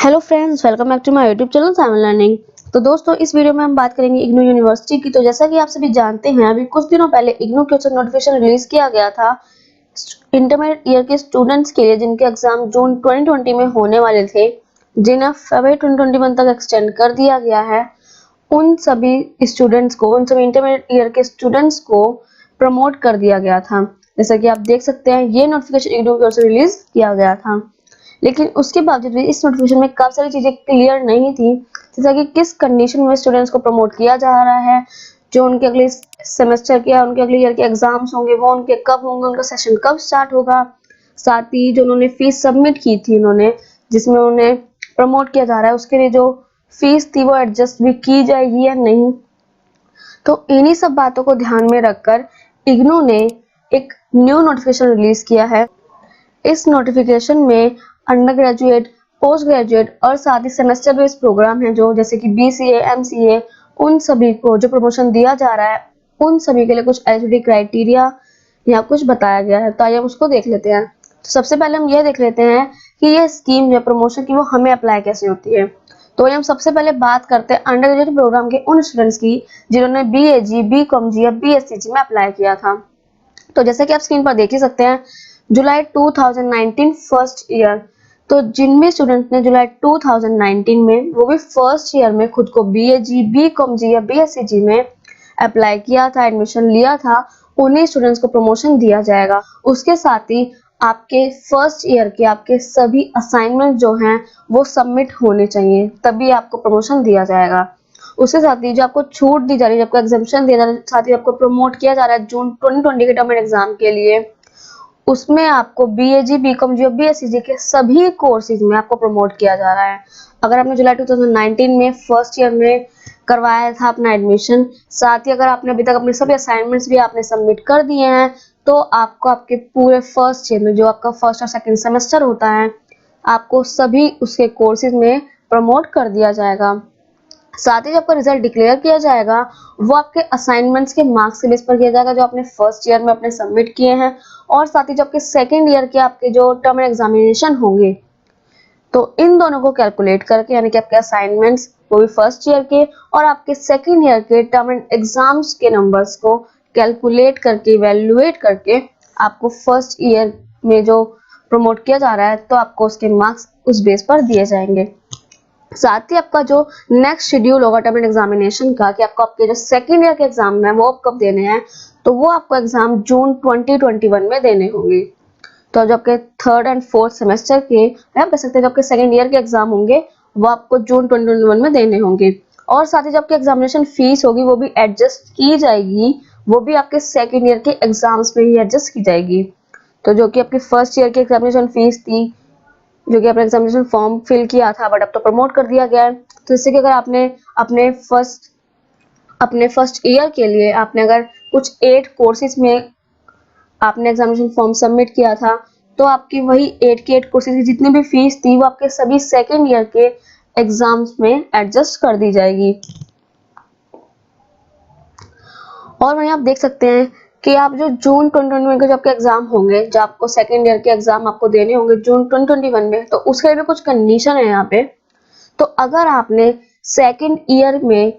Hello friends, welcome back to my YouTube channel Simon learning. तो दोस्तों, इस video में हम बात करेंगे इग्नू यूनिवर्सिटी की। तो जैसा कि आप सभी जानते हैं, अभी कुछ दिनों पहले इग्नू के नोटिफिकेशन रिलीज किया गया था इंटरमीडिएट ईयर के स्टूडेंट्स के लिए, जिनके एग्जाम जून 2020 में होने वाले थे, जिन्हें फरवरी 2021 तक एक्सटेंड कर दिया गया है। उन सभी स्टूडेंट्स को, उन सभी इंटरमीडिएट ईयर के स्टूडेंट्स को प्रमोट कर दिया गया था। जैसा कि आप देख सकते हैं, ये नोटिफिकेशन इग्नू की ओर से रिलीज किया गया था। लेकिन उसके बावजूद भी इस नोटिफिकेशन में काफी सारी चीजें क्लियर नहीं थी, जैसा कि किस कंडीशन में स्टूडेंट्स को प्रमोट किया जा रहा है, जो उनके अगले सेमेस्टर के या उनके अगले ईयर के एग्जाम्स होंगे वो उनके कब होंगे, उनका सेशन कब स्टार्ट होगा। साथ ही जो उन्होंने फीस सबमिट की थी, उन्होंने जिसमें उन्हें प्रमोट किया जा रहा है, उसके लिए जो फीस थी वो एडजस्ट भी की जाएगी या नहीं। तो इन्हीं सब बातों को ध्यान में रखकर इग्नू ने एक न्यू नोटिफिकेशन रिलीज किया है। इस नोटिफिकेशन में अंडर ग्रेजुएट, पोस्ट ग्रेजुएट और साथ ही सेमेस्टर बेस्ड प्रोग्राम है, जो जैसे कि BCA, MCA, उन सभी को जो प्रमोशन दिया जा रहा है, उन सभी के लिए कुछ एलिजिबिलिटी क्राइटेरिया यहाँ कुछ बताया गया है। तो आइए हम उसको देख लेते हैं। तो सबसे पहले हम ये देख लेते हैं कि ये स्कीम जो प्रमोशन की वो हमें अप्लाई कैसे होती है। तो हम सबसे पहले बात करते हैं अंडर ग्रेजुएट प्रोग्राम के उन स्टूडेंट्स की जिन्होंने BAG, BCom या BSCG में अप्लाई किया था। तो जैसे कि आप स्क्रीन पर देख ही सकते हैं, जुलाई 2019 फर्स्ट ईयर, तो जिन भी स्टूडेंट ने जुलाई 2019 में, वो भी फर्स्ट ईयर में, खुद को BAG, BCom या BSCG में अप्लाई किया था, एडमिशन लिया था, उन्हीं स्टूडेंट्स को प्रमोशन दिया जाएगा। उसके साथ ही आपके फर्स्ट ईयर के आपके सभी असाइनमेंट जो हैं वो सबमिट होने चाहिए, तभी आपको प्रमोशन दिया जाएगा। उसके साथ ही जो आपको छूट दी जा रही है, आपको एग्जाम्पशन दिया जा रहा है, साथ ही आपको प्रमोट किया जा रहा है जून 2020 के टर्म एग्जाम के लिए, उसमें आपको BAG, BCom और BSCG के सभी कोर्सेज में आपको प्रमोट किया जा रहा है। अगर आपने जुलाई 2019 में फर्स्ट ईयर में करवाया था अपना एडमिशन, साथ ही अगर आपने अभी तक अपने सभी असाइनमेंट्स भी आपने सबमिट कर दिए हैं, तो आपको आपके पूरे फर्स्ट ईयर में, जो आपका फर्स्ट और सेकंड सेमेस्टर होता है, आपको सभी उसके कोर्सेज में प्रमोट कर दिया जाएगा। साथ ही जब आपका रिजल्ट डिक्लेयर किया जाएगा, वो आपके असाइनमेंट्स के मार्क्स के बेस पर किया जाएगा, जो आपने फर्स्ट ईयर में अपने सबमिट किए हैं। और साथ ही जब आपके सेकेंड ईयर के आपके जो टर्म एग्जामिनेशन होंगे, तो इन दोनों को कैलकुलेट करके, यानी कि आपके असाइनमेंट्स वो भी फर्स्ट ईयर के और आपके सेकेंड ईयर के टर्म एग्जाम्स के नंबर्स को कैलकुलेट करके, इवेल्युएट करके, आपको फर्स्ट ईयर में जो प्रमोट किया जा रहा है, तो आपको उसके मार्क्स उस बेस पर दिए जाएंगे। साथ ही आपका जो नेक्स्ट शेड्यूल होगा टर्म एग्जामिनेशन का, कि आपको आपके जो सेकेंड ईयर के एग्जाम है वो आप कब देने हैं, तो वो आपको एग्जाम जून 2021 में देने होंगे। तो जो आपके थर्ड एंड फोर्थ सेमेस्टर के, आप कह सकते हैं जो आपके सेकेंड ईयर के एग्जाम होंगे, वो आपको जून 2021 में देने होंगे। और साथ ही जो आपकी एग्जामिनेशन फीस होगी वो भी एडजस्ट की जाएगी, वो भी आपके सेकेंड ईयर के एग्जाम्स में ही एडजस्ट की जाएगी। तो जो कि आपकी फर्स्ट ईयर की एग्जामिनेशन फीस थी, जो कि आपने एग्जामिनेशन फॉर्म फिल किया था, बट अब तो प्रमोट कर दिया गया है, तो इससे कि अगर आपने अपने फर्स्ट ईयर के लिए आपने अगर कुछ 8 कोर्सेज में आपने एग्जामिनेशन फॉर्म सबमिट किया था, तो आपकी वही 8 के 8 कोर्सेज की जितनी भी फीस थी, वो आपके सभी सेकेंड ईयर के एग्जाम्स में एडजस्ट कर दी जाएगी। और वहीं आप देख सकते हैं कि आप जो जून 2021 के जो आपके एग्जाम होंगे, जो आपको सेकेंड ईयर के एग्जाम आपको देने होंगे जून 2021 में, तो उसके लिए भी कुछ कंडीशन है यहाँ पे। तो अगर आपने सेकेंड ईयर में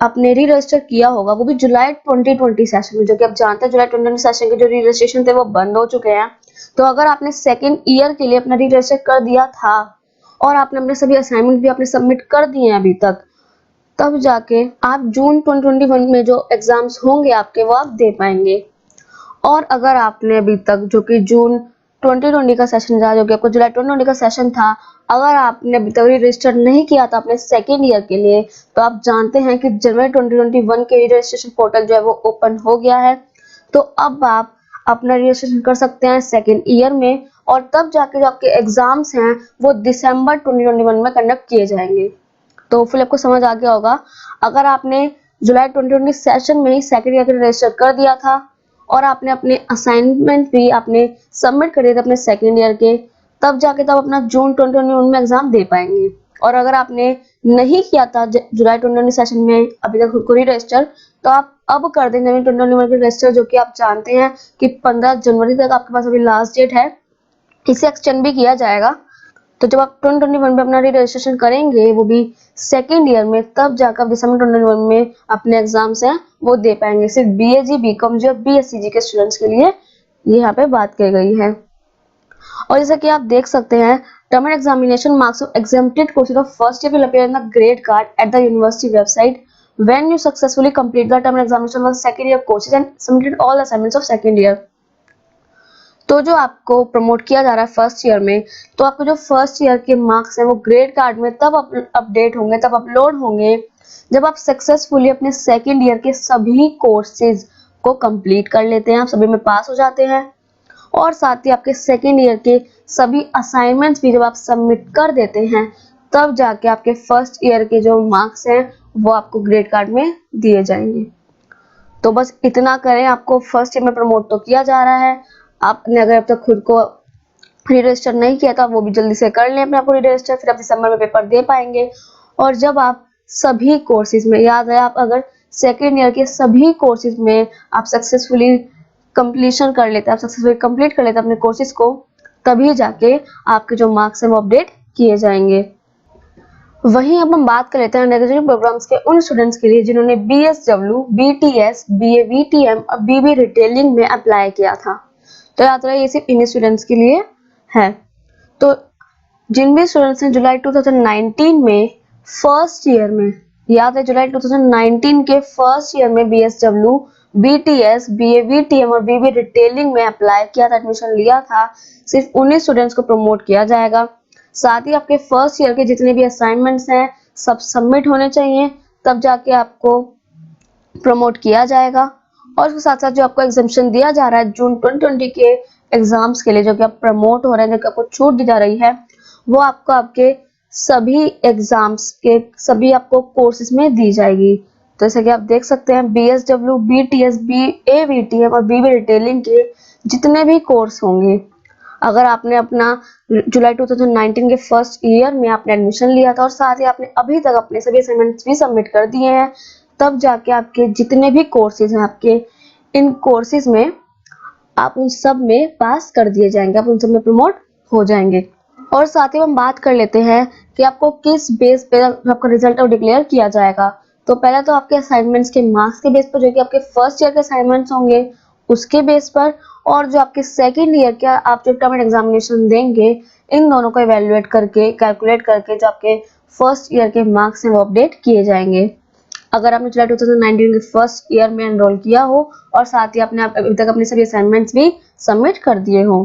आपने री रजिस्टर किया होगा, वो भी जुलाई 2020 सेशन में, जो कि आप जानते हैं जुलाई 2020 सेशन के जो री रजिस्ट्रेशन थे वो बंद हो चुके हैं। तो अगर आपने सेकेंड ईयर के लिए अपना री रजिस्टर कर दिया था और आपने अपने सभी असाइनमेंट भी आपने सबमिट कर दिए हैं अभी तक, तब जाके आप जून 2021 में जो एग्जाम्स होंगे आपके, वो आप दे पाएंगे। और अगर आपने अभी तक, जो कि जून 2020 का सेशन था, जो कि आपको जुलाई 2020 का सेशन था, अगर आपने अभी तक रजिस्टर नहीं किया था अपने सेकेंड ईयर के लिए, तो आप जानते हैं कि जनवरी 2021 के रजिस्ट्रेशन पोर्टल जो है वो ओपन हो गया है। तो अब आप अपना रजिस्ट्रेशन कर सकते हैं सेकेंड ईयर में, और तब जाके जो आपके एग्जाम्स हैं वो दिसंबर 2021 में कंडक्ट किए जाएंगे। तो फिर आपको समझ आ गया होगा, अगर आपने जुलाई 2020 सेशन में ही सेकेंड ईयर के रजिस्टर कर दिया था और आपने अपने असाइनमेंट भी आपने सबमिट कर दिए थे अपने सेकेंड ईयर के, तब जाके तब अपना जून 2021 में एग्जाम दे पाएंगे। और अगर आपने नहीं किया था जुलाई 2020 सेशन में अभी तक खुद को रजिस्टर, तो आप अब कर दें जनवरी 2021 के रजिस्टर, जो कि आप जानते हैं कि 15 जनवरी तक आपके पास अभी लास्ट डेट है। इसे एक्सटेंड भी किया जाएगा। तो जब आप 2021 में अपना री रजिस्ट्रेशन करेंगे वो भी सेकेंड ईयर में, तब जाकर दिसंबर 2021 में अपने एग्जाम्स हैं वो दे पाएंगे। सिर्फ BAG BCom जी और BSc के स्टूडेंट्स के लिए ये यहाँ पे बात की गई है। और जैसा कि आप देख सकते हैं, term and examination marks of exempted courses of first year will appear in the grade card at the university website when you successfully complete the term and examination of the second year courses and submitted all assignments of second year। तो जो आपको promote किया जा रहा है first year में, तो आपको जो फर्स्ट ईयर के मार्क्स हैं वो ग्रेड कार्ड में तब अपडेट होंगे, तब अपलोड होंगे जब आप सक्सेसफुली अपने सेकेंड ईयर के सभी कोर्सेज को कंप्लीट कर लेते हैं, आप सभी में पास हो जाते हैं, और साथ ही आपके सेकेंड ईयर के सभी असाइनमेंट्स भी जब आप सबमिट कर देते हैं, तब जाके आपके फर्स्ट ईयर के जो मार्क्स हैं वो आपको ग्रेड कार्ड में दिए जाएंगे। तो बस इतना करें, आपको फर्स्ट ईयर में प्रमोट तो किया जा रहा है। आपने अगर अब तक खुद को री रजिस्टर नहीं किया था वो भी जल्दी से कर लें अपने आप को री रजिस्टर, फिर आप दिसंबर में पेपर दे पाएंगे। और जब आप सभी कोर्सेज में, याद है, आप अगर सेकेंड ईयर के सभी कोर्सेज में आप सक्सेसफुली कंप्लीशन कर लेते हैं, आप सक्सेसफुली कंप्लीट कर लेते हैं अपने कोर्सेज को, तभी जाके आपके जो मार्क्स हैं वो अपडेट किए जाएंगे। वहीं अब हम बात कर लेते हैं अंडरग्रेजुएट प्रोग्राम्स के उन स्टूडेंट्स के लिए जिन्होंने BSW, BTS, BA, VTM और BB रिटेलिंग में अप्लाई किया था। तो याद रहे ये सिर्फ इन स्टूडेंट्स के लिए है। तो जिन भी स्टूडेंट्स ने जुलाई 2019 में फर्स्ट ईयर में, याद है जुलाई 2019 के फर्स्ट ईयर में BSW, BTS, BA, VTM और BB रिटेलिंग में अप्लाई किया था, एडमिशन लिया था, सिर्फ उन्हीं स्टूडेंट्स को प्रमोट किया जाएगा। साथ ही आपके फर्स्ट ईयर के जितने भी असाइनमेंट्स हैं सब सबमिट होने चाहिए, तब जाके आपको प्रमोट किया जाएगा। और उसके साथ साथ जो आपको एग्जामिशन दिया जा रहा है जून 2020 के एग्जाम्स के लिए, जो कि आप प्रमोट हो रहे हैं, जो कि आपको छूट दी जा रही है, वो आपको आपके सभी एग्जाम्स के सभी आपको कोर्सेज में दी जाएगी। तो जैसे कि आप देख सकते हैं BSW, BTS, BA, VTM और BB रिटेलिंग के जितने भी कोर्स होंगे, अगर आपने अपना जुलाई 2019 के फर्स्ट ईयर में आपने एडमिशन लिया था और साथ ही आपने अभी तक अपने सभी असाइनमेंट्स भी सबमिट कर दिए हैं, तब जाके आपके जितने भी कोर्सेज हैं आपके इन कोर्सेज में आप उन सब में पास कर दिए जाएंगे, आप उन सब में प्रमोट हो जाएंगे। और साथ ही हम बात कर लेते हैं कि आपको किस बेस पे आपका रिजल्ट डिक्लेयर किया जाएगा। तो पहले तो आपके असाइनमेंट्स के मार्क्स के बेस पर, जो कि आपके फर्स्ट ईयर के असाइनमेंट्स होंगे उसके बेस पर, और जो आपके सेकेंड ईयर के आप जो टर्म एग्जामिनेशन देंगे, इन दोनों को इवेल्युएट करके, कैलकुलेट करके जो आपके फर्स्ट ईयर के मार्क्स हैं वो अपडेट किए जाएंगे। अगर आपने जुलाई 2019 के फर्स्ट ईयर में एनरोल किया हो और साथ ही आपने अभी तक अपने सभी असाइनमेंट्स भी सबमिट कर दिए हो,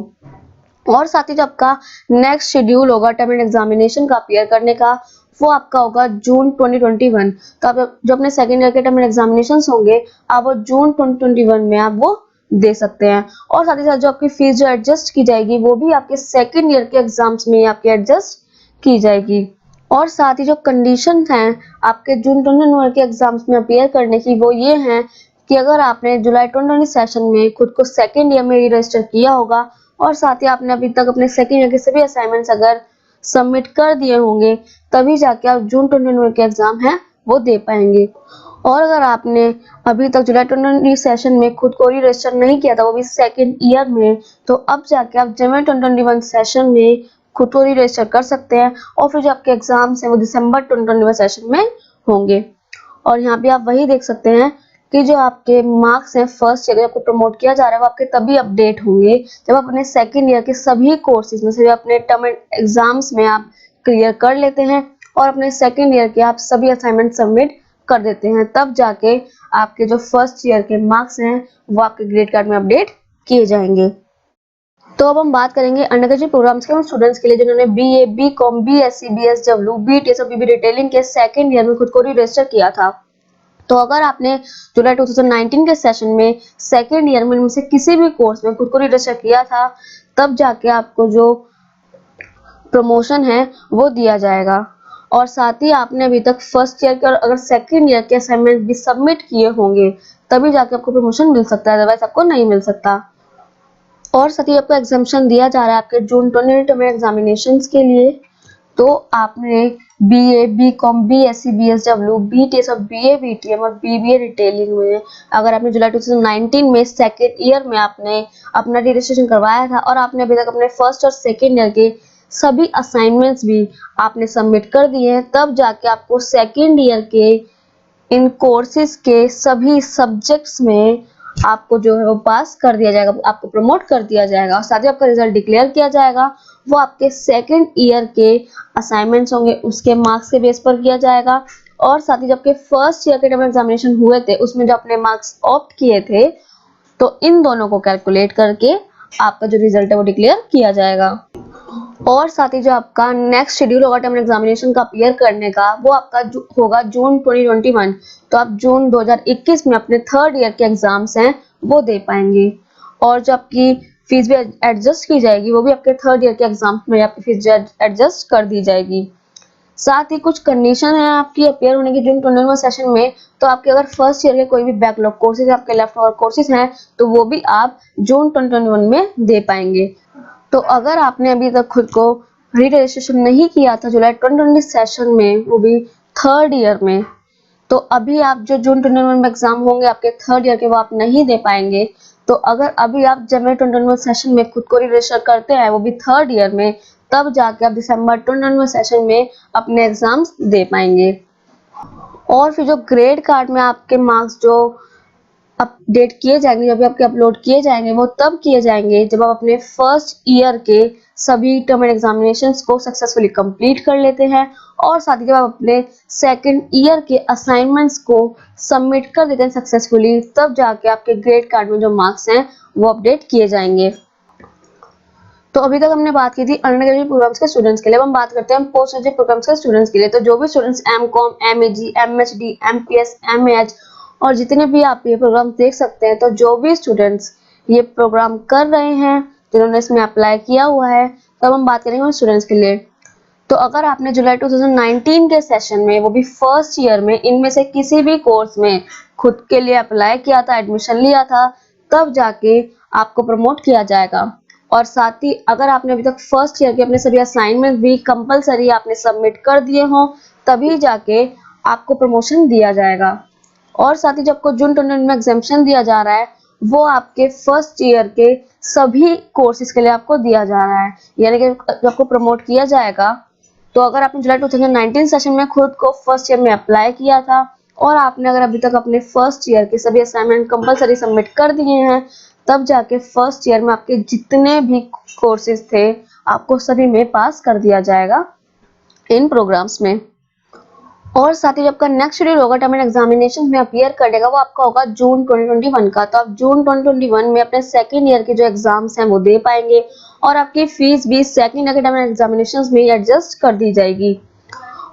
और साथ ही जो आपका नेक्स्ट शेड्यूल होगा टर्म एंड एग्जामिनेशन का अपीयर करने का, वो आपका होगा जून 2021। तो आप जो अपने सेकेंड ईयर के टर्म एंड एग्जामिनेशन होंगे आप वो जून 2021 में आप वो दे सकते हैं। और साथ ही साथ जो आपकी फीस जो एडजस्ट की जाएगी वो भी आपके सेकेंड ईयर के एग्जाम्स में आपकी एडजस्ट की जाएगी। और साथ ही जो कंडीशन हैं आपके जून 2021 के एग्जाम्स में अपीयर करने की, वो ये हैं कि अगर आपने जुलाई 2020 सेशन में खुद को सेकेंड ईयर में रजिस्टर किया होगा और साथ ही आपने अभी तक अपने सेकेंड ईयर के सभी असाइनमेंट्स अगर सबमिट कर दिए होंगे, तभी जाके आप जून 2021 के एग्जाम हैं वो दे पाएंगे। और अगर आपने अभी तक जुलाई 2020 सेशन में खुद को रजिस्टर नहीं किया था, वो भी सेकेंड ईयर में, तो अब जाके आप जनवरी 2021 सेशन में खुद को रजिस्टर कर सकते हैं, और फिर जो आपके एग्जाम्स हैं वो दिसंबर 2021 सेशन में होंगे। और यहाँ पे आप वही देख सकते हैं कि जो आपके मार्क्स हैं फर्स्ट ईयर आपको प्रमोट किया जा रहा है वो आपके तभी अपडेट होंगे जब आप अपने सेकेंड ईयर के सभी कोर्सेज में से अपने टर्म एग्जाम्स में आप क्लियर कर लेते हैं और अपने सेकेंड ईयर के आप सभी असाइनमेंट सबमिट कर देते हैं, तब जाके आपके जो फर्स्ट ईयर के मार्क्स हैं वो आपके ग्रेड कार्ड में अपडेट किए जाएंगे। तो अब हम बात करेंगे अंडरग्रेजुएट प्रोग्राम्स के उन स्टूडेंट्स के लिए जिन्होंने BA, BCom, BSc, BSW, BTS और BB रिटेलिंग के सेकेंड ईयर में खुद को रजिस्टर किया था। तो अगर आपने जुलाई 2019 के सेशन में सेकेंड ईयर में से किसी भी कोर्स में खुद को रजिस्टर किया था, तब जाके आपको जो प्रमोशन है वो दिया जाएगा। और साथ ही आपने अभी तक फर्स्ट ईयर के और अगर सेकेंड ईयर के असाइनमेंट भी सबमिट किए होंगे, तभी जाके आपको प्रमोशन मिल सकता है, अदरवाइज आपको नहीं मिल सकता। और साथ ही आपको एग्जामिशन दिया जा रहा है आपके जून 2020 में एग्जामिनेशंस के लिए। तो आपने BA, BCom, BSc, BSW, BTS और BA, VTM और BBA रिटेलिंग में अगर आपने जुलाई 2019 में सेकेंड ईयर में आपने अपना रजिस्ट्रेशन करवाया था और आपने अभी तक अपने फर्स्ट और सेकेंड ईयर के सभी असाइनमेंट्स भी आपने सबमिट कर दिए हैं, तब जाके आपको सेकेंड ईयर के इन कोर्सेज के सभी सब्जेक्ट्स में आपको जो है वो पास कर दिया जाएगा, आपको प्रमोट कर दिया जाएगा और साथ ही आपका रिजल्ट डिक्लेयर किया जाएगा। वो आपके सेकेंड ईयर के असाइनमेंट्स होंगे उसके मार्क्स के बेस पर किया जाएगा और साथ ही जब के फर्स्ट ईयर के टर्म एग्जामिनेशन हुए थे उसमें जो अपने मार्क्स ऑप्ट किए थे तो इन दोनों को कैलकुलेट करके आपका जो रिजल्ट है वो डिक्लेयर किया जाएगा। और साथ ही जो आपका नेक्स्ट शेड्यूल होगा टर्म एग्जामिनेशन का अपीयर करने का वो आपका होगा जून 2021। तो आप जून 2021 में अपने थर्ड ईयर के एग्जाम्स हैं वो दे पाएंगे और जो आपकी फीस भी एडजस्ट की जाएगी वो भी आपके थर्ड ईयर के एग्जाम में आपकी फीस एडजस्ट कर दी जाएगी। साथ ही कुछ कंडीशन है आपकी अपीयर होने की जून 2021 सेशन में। तो आपके अगर फर्स्ट ईयर के कोई भी बैकलॉग कोर्सेज आपके लेफ्ट ओवर कोर्सेज हैं तो वो भी आप जून 2021 में दे पाएंगे। तो अगर आपने अभी तक खुद को री रजिस्ट्रेशन नहीं किया था जुलाई 2020 सेशन में वो भी थर्ड ईयर में, तो अभी आप जो जून 2021 में एग्जाम होंगे आपके थर्ड ईयर के वो आप नहीं दे पाएंगे। तो अगर अभी आप जनवरी 2021 सेशन में खुद को री रजिस्टर करते हैं वो भी थर्ड ईयर में, तब जाके आप दिसंबर 2021 सेशन में अपने एग्जाम्स दे पाएंगे। और फिर जो ग्रेड कार्ड में आपके मार्क्स जो अपडेट किए जाएंगे, जब आपके अपलोड किए जाएंगे वो तब किए जाएंगे जब आप अपने फर्स्ट ईयर के सभी टर्म एग्जामिनेशंस को सक्सेसफुली कंप्लीट कर लेते हैं और साथ ही जब आप अपने सेकंड ईयर के असाइनमेंट्स को सबमिट कर देते हैं सक्सेसफुली, तब जाके आपके ग्रेड कार्ड में जो मार्क्स हैं वो अपडेट किए जाएंगे। तो अभी तक हमने बात की थी अंडर ग्रेजुएट प्रोग्राम्स के स्टूडेंट्स के लिए। अब हम बात करते हैं पोस्ट ग्रेजुएट प्रोग्राम्स के स्टूडेंट्स के लिए। तो जो भी students MCom, MAG, MHD, MPS, MH और जितने भी आप ये प्रोग्राम देख सकते हैं, तो जो भी स्टूडेंट्स ये प्रोग्राम कर रहे हैं जिन्होंने इसमें अप्लाई किया हुआ है, तब हम बात करेंगे उन स्टूडेंट्स के लिए। तो अगर आपने जुलाई 2019 के सेशन में वो भी फर्स्ट ईयर में इनमें से किसी भी कोर्स में खुद के लिए अप्लाई किया था, एडमिशन लिया था, तब जाके आपको प्रमोट किया जाएगा। और साथ ही अगर आपने अभी तक फर्स्ट ईयर के अपने सभी असाइनमेंट भी कंपलसरी आपने सबमिट कर दिए हों, तभी जाके आपको प्रमोशन दिया जाएगा। और साथ ही जो आपको जून 2021 में एग्जामिनेशन दिया जा रहा है वो आपके फर्स्ट ईयर के सभी कोर्सेज के लिए आपको दिया जा रहा है, यानी कि आपको प्रमोट किया जाएगा। तो अगर आपने जुलाई 2019 सेशन में खुद को फर्स्ट ईयर में अप्लाई किया था और आपने अगर अभी तक अपने फर्स्ट ईयर के सभी असाइनमेंट कंपलसरी सबमिट कर दिए हैं, तब जाके फर्स्ट ईयर में आपके जितने भी कोर्सेज थे आपको सभी में पास कर दिया जाएगा इन प्रोग्राम्स में। और साथ ही जब आपका नेक्स्ट शेड्यूल होगा टर्म एग्जामिनेशन में अपीयर करेगा वो आपका होगा जून 2021 का। तो आप जून 2021 में अपने सेकेंड ईयर के जो एग्जाम्स हैं वो दे पाएंगे और आपकी फीस भी सेकेंड ईयर के टर्म एग्जामिनेशन में एडजस्ट कर दी जाएगी।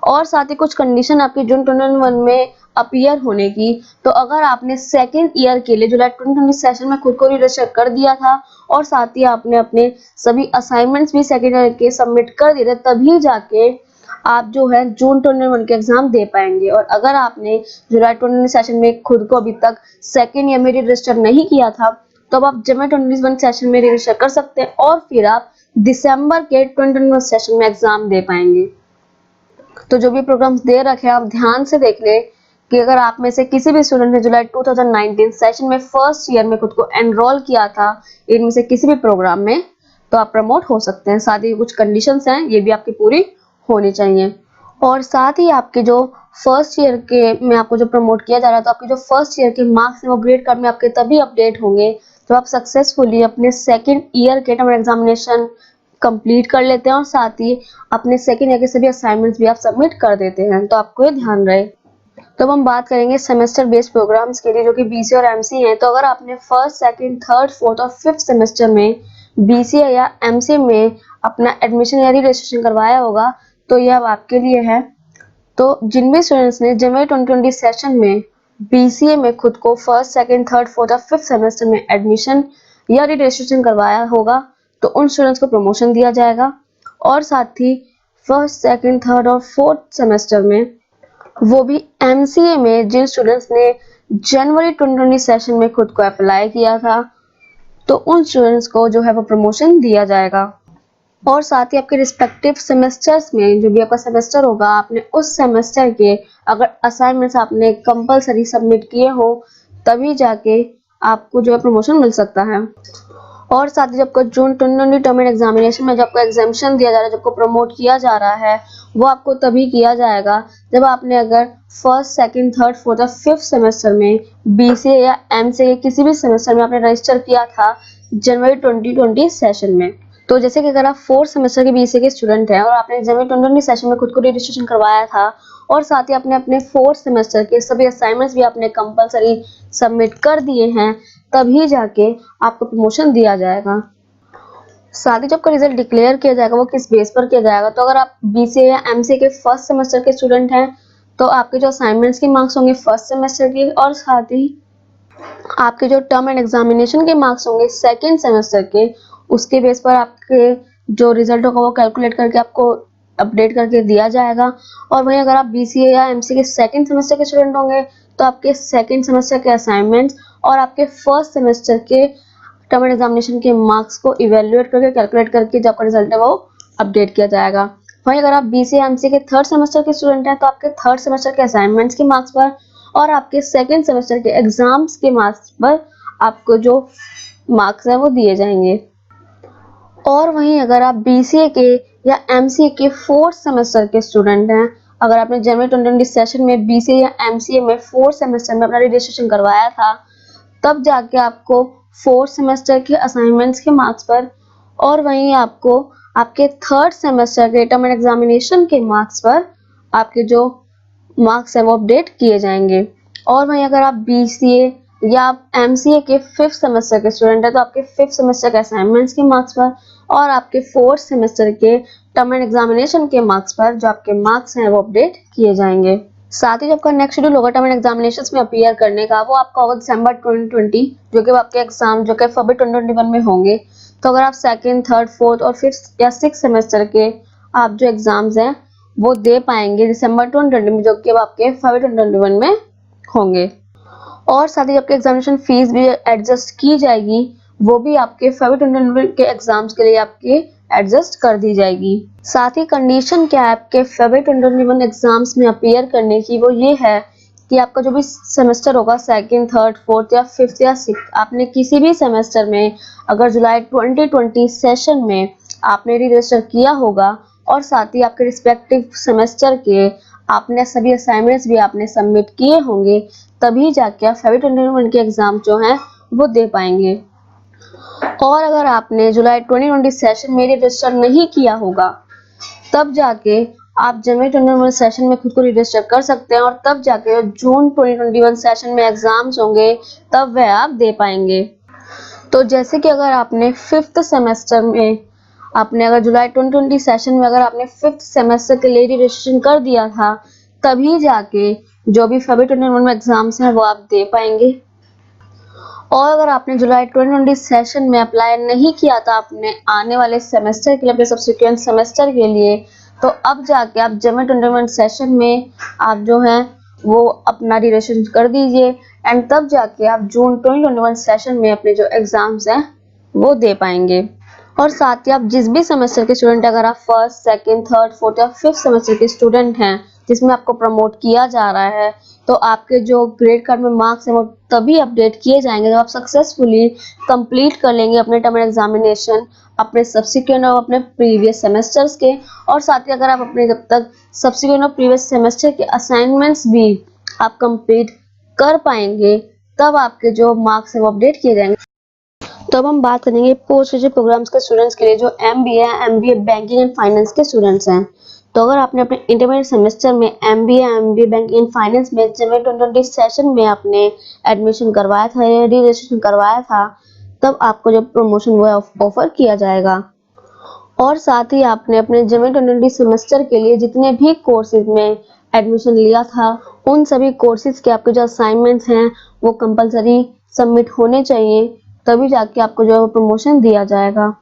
और साथ ही कुछ कंडीशन आपकी जून 2021 में अपीयर होने की। तो अगर आपने सेकेंड ईयर के लिए जुलाई 2020 सेशन में खुद को रजिस्टर कर दिया था और साथ ही आपने अपने सभी असाइनमेंट्स भी सेकेंड ईयर के सबमिट कर दिए थे, तभी जाके आप जो है जून 2021 के एग्जाम दे पाएंगे। और अगर आपने जुलाई 2020 सेशन में खुद को अभी तक सेकेंड ईयर में रजिस्टर नहीं किया था, तो अब आप जनवरी 2021 सेशन में रजिस्टर कर सकते हैं और फिर आप दिसंबर के 2021 सेशन में एग्जाम दे पाएंगे। तो जो भी प्रोग्राम्स दे रखे हैं आप ध्यान से देख लें कि अगर आप में से किसी भी स्टूडेंट ने जुलाई 2019 सेशन में फर्स्ट ईयर में खुद को एनरोल किया था इनमें से किसी भी प्रोग्राम में, तो आप प्रमोट हो सकते हैं। साथ ही कुछ कंडीशंस हैं ये भी आपकी पूरी होनी चाहिए। और साथ ही आपके जो फर्स्ट ईयर के में आपको जो प्रमोट किया जा रहा है, तो आपके जो फर्स्ट ईयर के मार्क्स हैं वो ग्रेड कार्ड में आपके तभी अपडेट होंगे तो आप सक्सेसफुली अपने सेकेंड ईयर के टर्म एग्जामिनेशन कंप्लीट कर लेते हैं और साथ ही अपने सेकेंड ईयर के सभी असाइनमेंट्स भी आप सबमिट कर देते हैं। तो आपको ये ध्यान रहे। तो अब हम बात करेंगे सेमेस्टर बेस्ड प्रोग्राम्स के लिए जो कि बीसीए और एमसीए हैं। तो अगर आपने फर्स्ट, सेकंड, थर्ड, फोर्थ और फिफ्थ सेमेस्टर में बीसीए या एमसीए में अपना एडमिशन या रजिस्ट्रेशन करवाया होगा तो यह अब आपके लिए है। तो जिन भी स्टूडेंट्स ने जनवरी 2020 सेशन में बीसीए में खुद को फर्स्ट, सेकंड, थर्ड, फोर्थ और फिफ्थ सेमेस्टर में एडमिशन या रजिस्ट्रेशन करवाया होगा तो उन स्टूडेंट्स को प्रमोशन दिया जाएगा। और साथ ही फर्स्ट, सेकंड, थर्ड और फोर्थ सेमेस्टर में वो भी एमसीए में जिन स्टूडेंट्स ने जनवरी 2020 सेशन में खुद को अप्लाई किया था तो उन स्टूडेंट्स को जो है वो प्रमोशन दिया जाएगा। और साथ ही आपके रिस्पेक्टिव सेमेस्टर्स में जो भी आपका सेमेस्टर होगा आपने उस सेमेस्टर के अगर असाइनमेंट्स आपने कंपलसरी सबमिट किए हो तभी जाके आपको जो है प्रमोशन मिल सकता है। और साथ ही जब आपको जून 2020 टर्म एंड एग्जामिनेशन में जब आपको एग्जामिशन दिया जा रहा है, जब आपको प्रमोट किया जा रहा है, वो आपको तभी किया जाएगा जब आपने अगर फर्स्ट, सेकंड, थर्ड, फोर्थ या फिफ्थ सेमेस्टर में बीसीए या एमसीए किसी भी सेमेस्टर में आपने रजिस्टर किया था जनवरी 2020 सेशन में। तो जैसे कि अगर आप फोर्थ सेमेस्टर के बीसीए के स्टूडेंट हैं और आपने जनवरी 2020 सेशन में खुद को रजिस्ट्रेशन करवाया था और साथ ही आपने अपने फोर्थ सेमेस्टर के सभी असाइनमेंट्स भी आपने कंपलसरी सबमिट कर दिए हैं, तभी जाके आपको प्रमोशन दिया जाएगा। साथ ही जब का रिजल्ट डिक्लेयर किया जाएगा वो किस बेस पर किया जाएगा, तो अगर आप बीसीए या एमसीए के फर्स्ट सेमेस्टर के स्टूडेंट हैं तो आपके जो असाइनमेंट्स के मार्क्स होंगे फर्स्ट सेमेस्टर के, और साथ ही आपके जो टर्म एंड एग्जामिनेशन के मार्क्स होंगे सेकेंड सेमेस्टर के, उसके बेस पर आपके जो रिजल्ट होगा वो कैलकुलेट करके आपको अपडेट करके दिया जाएगा। और वहीं अगर आप बीसीए या एमसीए के सेकेंड सेमेस्टर के स्टूडेंट होंगे तो आपके सेकेंड सेमेस्टर के असाइनमेंट्स और आपके फर्स्ट सेमेस्टर के टर्म एंड एग्जामिनेशन के मार्क्स को इवेल्युएट करके कैलकुलेट करके जो आपका रिजल्ट है वो अपडेट किया जाएगा। वहीं अगर आप बीसीए एमसीए के थर्ड सेमेस्टर के स्टूडेंट हैं तो आपके थर्ड सेमेस्टर के असाइनमेंट्स के मार्क्स पर और आपके सेकेंड सेमेस्टर के एग्जाम्स के मार्क्स पर आपको जो मार्क्स हैं वो दिए जाएंगे। और वहीं अगर आप बीसीए के या एमसीए के फोर्थ सेमेस्टर के स्टूडेंट हैं, अगर आपने जनवरी 2020 सेशन में बीसीए या एमसीए में फोर्थ सेमेस्टर में अपना रजिस्ट्रेशन करवाया था, तब जाके आपको फोर्थ सेमेस्टर के असाइनमेंट्स के मार्क्स पर और वहीं आपको आपके थर्ड सेमेस्टर के टर्म एंड एग्जामिनेशन के मार्क्स पर आपके जो मार्क्स है वो अपडेट किए जाएंगे। और वहीं अगर आप बीसीए या एमसीए के फिफ्थ सेमेस्टर के स्टूडेंट है तो आपके फिफ्थ सेमेस्टर के असाइनमेंट्स के मार्क्स पर और आपके फोर्थ सेमेस्टर के टर्म एंड एग्जामिनेशन के मार्क्स पर जो आपके मार्क्स हैं वो अपडेट किए जाएंगे। साथ ही जब का नेक्स्ट शेड्यूल होगा टर्म एंड एग्जामिनेशन में अपीयर करने का, वो आपका होगा दिसंबर 2020, जो कि आपके एग्जाम जो कि फरवरी 2021 में होंगे। तो अगर आप सेकंड, थर्ड, फोर्थ और फिफ्थ या सिक्स सेमेस्टर के आप जो एग्जाम्स हैं वो दे पाएंगे दिसंबर 2020 में, जो कि आपके फरवरी 2021 में होंगे। और साथ ही आपके एग्जामिनेशन फीस भी एडजस्ट की जाएगी, वो भी आपके फरवरी 2021 के एग्जाम्स के लिए आपके एडजस्ट कर दी जाएगी। साथ ही कंडीशन क्या है आपके फरवरी 2021 एग्जाम्स में अपीयर करने की, वो ये है कि आपका जो भी सेमेस्टर होगा सेकंड, थर्ड, फोर्थ या फिफ्थ या सिक्स, आपने किसी भी सेमेस्टर में अगर जुलाई 2020 सेशन में आपने रजिस्टर किया होगा और साथ ही आपके रिस्पेक्टिव सेमेस्टर के आपने सभी असाइनमेंट्स भी आपने सबमिट किए होंगे, तभी जाके आप फरवरी 2021 के एग्जाम जो हैं वो दे पाएंगे। और अगर आपने जुलाई 2020 सेशन में रजिस्टर नहीं किया होगा, तब जाके आप जनवरी 2021 सेशन में खुद को रजिस्टर कर सकते हैं और तब जाके जून 2021 सेशन में एग्जाम्स होंगे तब वह आप दे पाएंगे। तो जैसे कि अगर आपने फिफ्थ सेमेस्टर में आपने अगर जुलाई 2020 सेशन में अगर आपने फिफ्थ सेमेस्टर के लिए रजिस्ट्रेशन कर दिया था, तभी जाके जो भी फरवरी 2021 में एग्जाम्स हैं वो आप दे पाएंगे। और अगर आपने जुलाई 2020 सेशन में अप्लाई नहीं किया था अपने आने वाले सेमेस्टर के लिए, अपने सब्सिक्वेंट सेमेस्टर के लिए, तो अब जाके आप जनवरी 2021 सेशन में आप जो हैं वो अपना रजिस्ट्रेशन कर दीजिए एंड तब जाके आप जून 2021 सेशन में अपने जो एग्जाम्स हैं वो दे पाएंगे। और साथ ही आप जिस भी सेमेस्टर के स्टूडेंट, अगर आप फर्स्ट, सेकंड, थर्ड, फोर्थ या फिफ्थ सेमेस्टर के स्टूडेंट हैं जिसमें आपको प्रमोट किया जा रहा है, तो आपके जो ग्रेड कार्ड में मार्क्स हैं वो तभी अपडेट किए जाएंगे जब आप सक्सेसफुली कंप्लीट कर लेंगे अपने टर्म एंड एग्जामिनेशन अपने सब्सिक्वेंट और अपने प्रीवियस सेमेस्टर्स के। और साथ ही अगर आप अपने जब तक सब्सिक्वेंट और प्रीवियस सेमेस्टर के असाइनमेंट्स भी आप कंप्लीट कर पाएंगे, तब आपके जो मार्क्स हैं वो अपडेट किए जाएंगे। तो अब हम बात करेंगे पोस्ट ग्रेजुएट प्रोग्राम्स के स्टूडेंट्स के लिए जो एमबीए बैंकिंग एंड फाइनेंस के स्टूडेंट्स हैं। तो अगर आपने अपने इंटरमीडिएट सेमेस्टर में एमबीए बैंकिंग एंड फाइनेंस में जनवरी 2020 सेशन में आपने एडमिशन करवाया था या रजिस्ट्रेशन करवाया था, तब आपको जो प्रमोशन वो ऑफर किया जाएगा। और साथ ही आपने अपने जनवरी 2020 सेमेस्टर के लिए जितने भी कोर्सेज में एडमिशन लिया था, उन सभी कोर्सेज के आपके जो असाइनमेंट्स हैं वो कंपलसरी सबमिट होने चाहिए, तभी जाके आपको जो प्रमोशन दिया जाएगा।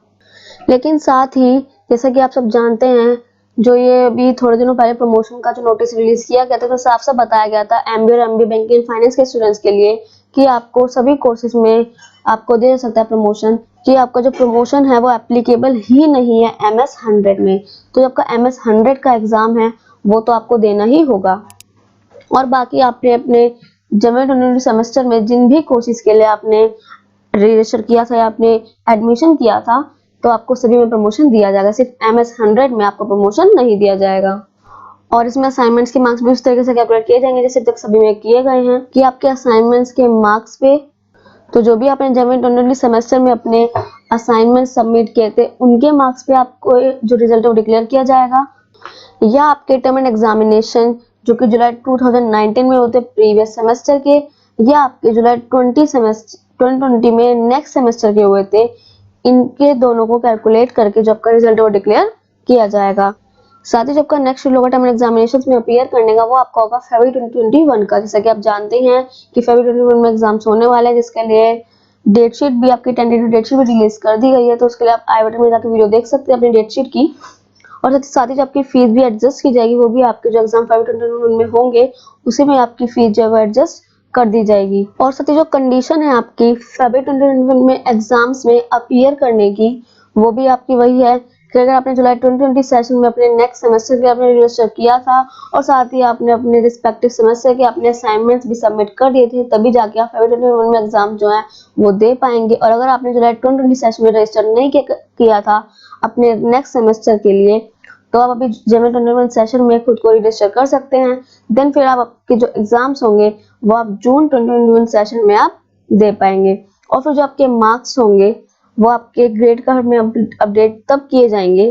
लेकिन साथ ही जैसा कि आप सब जानते हैं, जो ये अभी थोड़े दिनों पहले प्रमोशन का जो नोटिस रिलीज किया गया था, तो साफ साफ बताया गया था एमबीए और एमबीए बैंकिंग एंड फाइनेंस के स्टूडेंट्स के लिए कि आपको सभी कोर्सेज में आपको दे सकता है प्रमोशन, कि आपका जो प्रमोशन है वो एप्लीकेबल ही नहीं है MS 100 में। तो आपका MS 100 का एग्जाम है वो तो आपको देना ही होगा। और बाकी आपने अपने जनवरी 2020 सेमेस्टर में जिन भी कोर्सेज के लिए आपने रजिस्टर किया था या आपने एडमिशन किया था तो आपको सभी में प्रमोशन दिया जाएगा, सिर्फ MS 100 में आपको प्रमोशन नहीं दिया जाएगा। और इसमें असाइनमेंट्स के मार्क्स भी उस तरीके से कैलकुलेट किए जाएंगे जैसे तक सभी में किए गए हैं कि आपके असाइनमेंट्स के मार्क्स पे, तो जो भी आपने जनवरी 2020 सेमेस्टर में अपने असाइनमेंट सबमिट किए थे उनके मार्क्स पे आपको जो रिजल्ट है वो डिक्लेयर किया जाएगा, या आपके टर्म एंड एग्जामिनेशन जो कि जुलाई 2019 में होते प्रीवियस सेमेस्टर के, या आपके जुलाई 2020 में नेक्स्ट सेमेस्टर के हुए थे, इनके दोनों को कैलकुलेट करके जो आपका रिजल्ट है वो डिक्लेयर किया जाएगा। साथ ही जो आपका नेक्स्ट शेड्यूल होगा टर्म एंड एग्जामिनेशंस में अपीयर करने का वो आपका होगा फरवरी 2021 का। जैसा कि आप जानते हैं कि फरवरी 2021 में एग्जाम्स होने वाले हैं, जिसके लिए डेट शीट भी आपकी टेंटेटिव डेट शीट भी रिलीज कर दी गई है, तो उसके लिए आप आई बटन में जाकर वीडियो देख सकते हैं अपनी डेट शीट की। और साथ ही जो आपकी फीस भी एडजस्ट की जाएगी, वो भी आपके जो एग्जाम फरवरी 2021 में होंगे उसी में आपकी फीस जो है एडजस्ट कर दी जाएगी। और साथ ही जो कंडीशन है आपकी फरवरी 2021 में एग्जाम्स में अपीयर करने की, वो भी आपकी वही है कि अगर आपने जुलाई 2020 सेशन में अपने नेक्स्ट सेमेस्टर के आपने रजिस्टर किया था और साथ ही आपने अपने रिस्पेक्टिव सेमेस्टर के अपने असाइनमेंट्स भी सबमिट कर दिए थे, तभी जाके आप फरवरी 2021 में एग्जाम जो है वो दे पाएंगे। और अगर आपने जुलाई 2020 सेशन में रजिस्टर नहीं किया था अपने नेक्स्ट सेमेस्टर के लिए, तो आप अभी जनवरी 2021 सेशन में खुद को रजिस्टर कर सकते हैं। देन फिर आप आपके जो एग्जाम्स होंगे वो आप जून 2021 सेशन में आप दे पाएंगे। और फिर जो आपके मार्क्स होंगे वो आपके ग्रेड कार्ड में अपडेट तब किए जाएंगे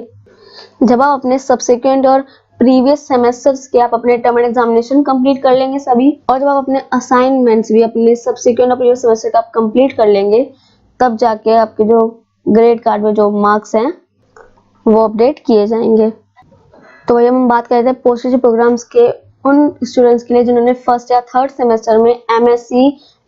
जब आप अपने सब्सिक्वेंट और प्रीवियस सेमेस्टर्स के आप अपने टर्म एंड एग्जामिनेशन कंप्लीट कर लेंगे सभी, और जब आप अपने असाइनमेंट्स भी अपने सब्सिक्वेंट और प्रीवियस सेमेस्टर का आप कंप्लीट कर लेंगे, तब जाके आपके जो ग्रेड कार्ड में जो मार्क्स हैं वो अपडेट किए जाएंगे। तो वही हम बात कर रहे थे पोस्ट ग्रेजुएट प्रोग्राम्स के उन स्टूडेंट्स के लिए जिन्होंने फर्स्ट या थर्ड सेमेस्टर में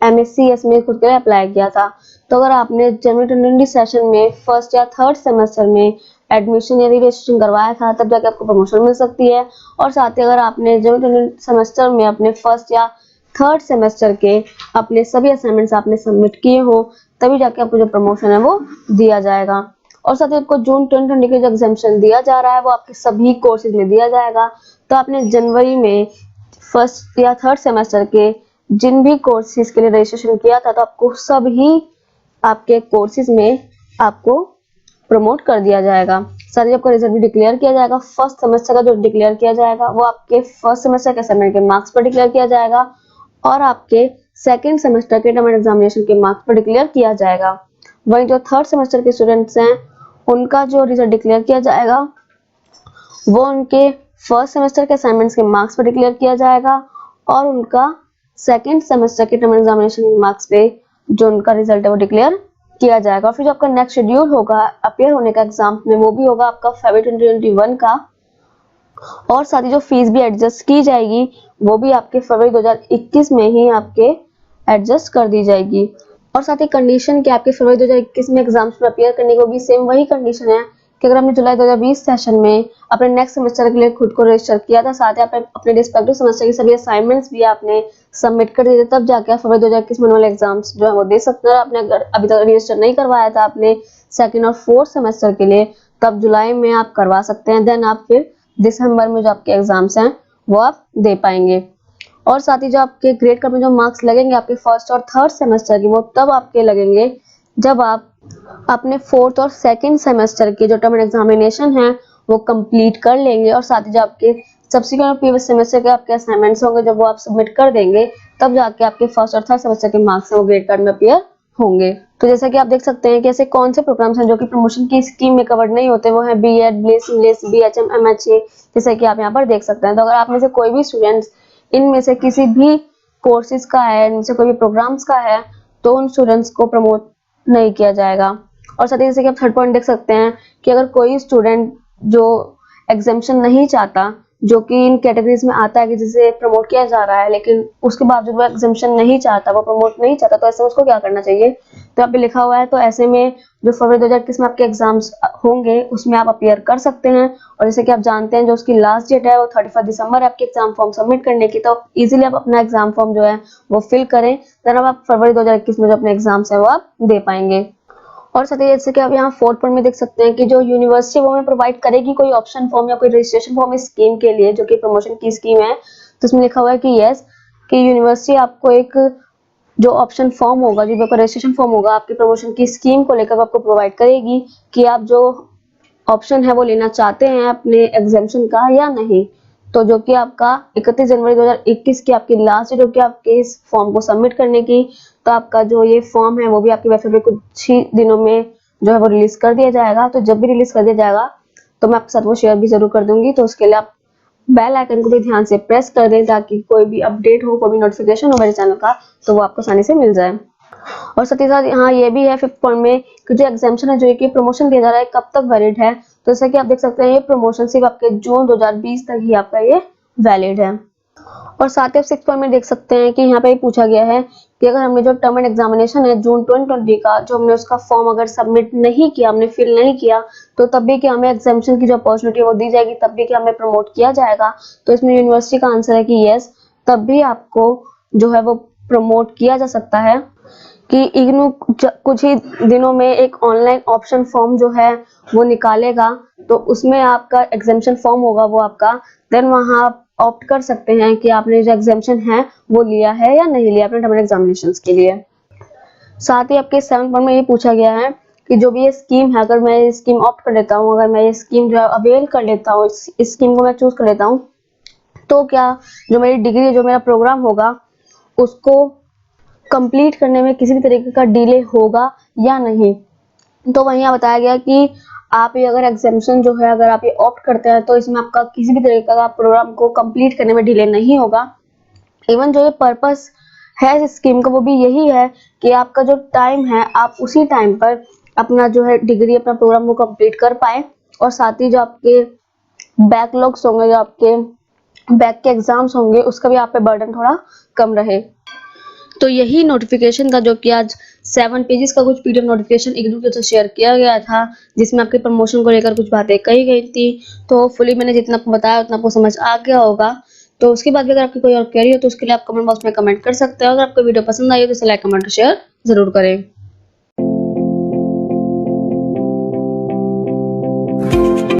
MSc में खुद के लिए अप्लाई किया था। तो अगर आपने जनवरी 2020 सेशन में फर्स्ट या थर्ड सेमेस्टर में एडमिशन या रजिस्ट्रेशन करवाया था, तब जाके आपको प्रमोशन मिल सकती है। और साथ ही अगर आपने जनवरी 2020 सेमेस्टर में अपने फर्स्ट या थर्ड सेमेस्टर के अपने सभी असाइनमेंट्स आपने सबमिट किए हो, तभी जाके आपको जो प्रमोशन है वो दिया जाएगा। और साथ ही आपको जून 2020 के जो एग्जामिनेशन दिया जा रहा है वो आपके सभी कोर्सेज में दिया जाएगा। तो आपने जनवरी में फर्स्ट या थर्ड सेमेस्टर के जिन भी कोर्सेज के लिए रजिस्ट्रेशन किया था, तो आपको सभी आपके कोर्सेज में आपको प्रमोट कर दिया जाएगा। साथ ही आपका रिजल्ट भी डिक्लेयर किया जाएगा। फर्स्ट सेमेस्टर का जो डिक्लेयर किया जाएगा वो आपके फर्स्ट सेमेस्टर के असाइनमेंट के मार्क्स पर डिक्लेयर किया जाएगा और आपके सेकंड सेमेस्टर के टर्म एग्जामिनेशन के मार्क्स पर डिक्लेयर किया जाएगा। वहीं जो थर्ड सेमेस्टर के स्टूडेंट्स हैं उनका जो रिजल्ट डिक्लेयर किया जाएगा वो उनके फर्स्ट सेमेस्टर के असाइनमेंट्स के मार्क्स पर डिक्लेयर किया जाएगा और उनका सेकंड सेमेस्टर के टर्म एग्जामिनेशन के मार्क्स पे जो उनका रिजल्ट है वो डिक्लेयर किया जाएगा। फिर जो आपका नेक्स्ट शेड्यूल होगा अपीयर होने का एग्जाम में, वो भी होगा आपका फरवरी 2021 का। और साथ ही जो फीस भी एडजस्ट की जाएगी वो भी आपके फरवरी 2021 में ही आपके एडजस्ट कर दी जाएगी। और साथ ही कंडीशन कि आपके फरवरी 2021 में एग्जाम्स में अपीयर करने को भी सेम वही कंडीशन है कि अगर आपने जुलाई 2020 सेशन में अपने नेक्स्ट सेमेस्टर के लिए खुद को रजिस्टर किया था, साथ ही आपने अपने रिस्पेक्टिव सेमेस्टर के सभी असाइनमेंट्स भी आपने सबमिट कर दिए थे, तब जाके आप फरवरी 2021 में वाले एग्जाम्स जो है वो दे सकते हैं। आपने अगर अभी तक रजिस्टर नहीं करवाया था अपने सेकंड और फोर्थ सेमेस्टर के लिए, तब जुलाई में आप करवा सकते हैं। देन आप फिर दिसंबर में जो आपके एग्जाम्स हैं वो आप दे पाएंगे। और साथ ही जो आपके ग्रेड कार्ड में जो मार्क्स लगेंगे आपके फर्स्ट और थर्ड सेमेस्टर के, वो तब आपके लगेंगे जब आप अपने फोर्थ और सेकंड सेमेस्टर के जो टर्म एग्जामिनेशन है वो कंप्लीट कर लेंगे। और साथ ही जो आपके सब्सिक्वेंट और प्रीवियस सेमेस्टर के आपके असाइनमेंट्स होंगे, जब वो आप सबमिट कर देंगे, तब जाके आपके फर्स्ट और थर्ड सेमेस्टर के मार्क्स हैं वो ग्रेड कार्ड में अपीयर होंगे। तो जैसा कि आप देख सकते हैं कि ऐसे कौन से प्रोग्राम्स हैं जो कि प्रमोशन की स्कीम में कवर्ड नहीं होते, वो है B.Ed, BS English, BHM, MHA, जैसे कि आप यहाँ पर देख सकते हैं। तो अगर आप में से कोई भी स्टूडेंट्स इनमें से किसी भी कोर्सेज का है, इनमें से कोई भी प्रोग्राम्स का है, तो उन स्टूडेंट्स को प्रमोट नहीं किया जाएगा। और साथ ही जैसे कि आप थर्ड पॉइंट देख सकते हैं कि अगर कोई स्टूडेंट जो एग्जामिनेशन नहीं चाहता, जो कि इन कैटेगरीज में आता है कि जिसे प्रमोट किया जा रहा है, लेकिन उसके बावजूद वो एग्जामिनेशन नहीं चाहता, वो प्रमोट नहीं चाहता, तो ऐसे में उसको क्या करना चाहिए, तो यहाँ पे लिखा हुआ है। तो ऐसे में जो फरवरी 2021 में आपके एग्जाम्स होंगे उसमें आप अपीयर कर सकते हैं। और जैसे कि आप जानते हैं जो उसकी लास्ट डेट है वो 31 दिसंबर है आपके एग्जाम फॉर्म सबमिट करने की, तो इजीली आप अपना एग्जाम फॉर्म जो है वो फिल करें, देन आप फरवरी 2021 में जो अपने एग्जाम्स है वो आप दे पाएंगे। और साथ ही जैसे कि आप यहाँ फोर्थ पॉइंट में देख सकते हैं कि जो यूनिवर्सिटी वो हमें प्रोवाइड करेगी कोई ऑप्शन फॉर्म या कोई रजिस्ट्रेशन फॉर्म इस स्कीम के लिए, जो कि प्रमोशन की स्कीम है, तो इसमें लिखा हुआ है कि यस, कि यूनिवर्सिटी आपको एक जो ऑप्शन फॉर्म होगा, जो आपका रजिस्ट्रेशन फॉर्म होगा आपकी प्रमोशन की स्कीम को लेकर, वो आपको प्रोवाइड करेगी कि आप जो ऑप्शन है वो लेना चाहते हैं अपने एग्जामिशन का या नहीं। तो जो कि आपका 31 जनवरी 2021 की आपकी लास्ट जो कि आपके इस फॉर्म को सबमिट करने की, तो आपका जो ये फॉर्म है वो भी आपकी वेबसाइट पे कुछ ही दिनों में जो है वो रिलीज कर दिया जाएगा। तो जब भी रिलीज कर दिया जाएगा तो मैं आपके साथ वो शेयर भी जरूर कर दूंगी। तो उसके लिए आप बेल आइकन को भी ध्यान से प्रेस कर दें ताकि कोई भी अपडेट हो, कोई भी नोटिफिकेशन हो मेरे चैनल का, तो वो आपको आसानी से मिल जाए। और साथ ही साथ यहाँ ये भी है 5th पॉइंट में कि जो एग्जामिशन है, जो कि प्रमोशन दिया जा रहा है, कब तक वैलिड है। तो जैसा कि आप देख सकते हैं ये प्रमोशन सिर्फ आपके जून 2020 तक ही आपका ये वैलिड है। और साथ ही आप 6th पॉइंट में देख सकते हैं कि यहाँ पे पूछा गया है कि अगर हमने जो टर्म एंड एग्जामिनेशन है जून 2020 का, जो हमने उसका फॉर्म अगर सबमिट नहीं किया, हमने फिल नहीं किया, तो तब भी क्या हमें एग्जामिनेशन की जो अपॉर्चुनिटी है वो दी जाएगी, तब भी क्या हमें प्रमोट किया जाएगा। तो इसमें यूनिवर्सिटी का आंसर है कि यस, तब भी आपको जो है वो प्रमोट किया जा सकता है। कि इग्नू कुछ ही दिनों में एक ऑनलाइन ऑप्शन फॉर्म जो है वो निकालेगा, तो उसमें आपका एग्जामिनेशन फॉर्म होगा वो आपका, देन वहां आप ऑप्ट कर सकते हैं कि आपने जो एग्जामिनेशन है वो लिया है या नहीं लिया अपने टर्म एग्जामिनेशंस के लिए। साथ ही आपके 7th पॉइंट में ये पूछा गया है कि जो भी ये स्कीम है, अगर मैं ये स्कीम ऑप्ट कर लेता हूँ, अगर मैं ये स्कीम जो है अवेल कर लेता हूँ, इस स्कीम को मैं चूज कर लेता हूँ, तो क्या जो मेरी डिग्री, जो मेरा प्रोग्राम होगा, उसको कंप्लीट करने में किसी भी तरीके का डिले होगा या नहीं। तो वहीं यहाँ बताया गया कि आप ये अगर एग्जामिनेशन जो है अगर आप ये ऑप्ट करते हैं तो इसमें आपका किसी भी तरीके का प्रोग्राम को कंप्लीट करने में डिले नहीं होगा। इवन जो ये पर्पस है इस स्कीम का वो भी यही है कि आपका जो टाइम है आप उसी टाइम पर अपना जो है डिग्री, अपना प्रोग्राम को कंप्लीट कर पाए, और साथ ही जो आपके बैकलॉग्स होंगे, जो आपके बैक के एग्जाम्स होंगे, उसका भी आप पे बर्डन थोड़ा कम रहे। तो यही नोटिफिकेशन था जो कि आज 7 पेजेस का कुछ पीडीएफ नोटिफिकेशन इग्नू के साथ शेयर किया गया था, जिसमें आपके प्रमोशन को लेकर कुछ बातें कही गई थी। तो होपफुली मैंने जितना आपको बताया उतना आपको समझ आ गया होगा। तो उसके बाद भी अगर आपकी कोई और क्वेरी हो तो उसके लिए आप कमेंट बॉक्स में कमेंट कर सकते हैं। अगर आपको वीडियो पसंद आई हो तो इसे लाइक, कमेंट, शेयर जरूर करें।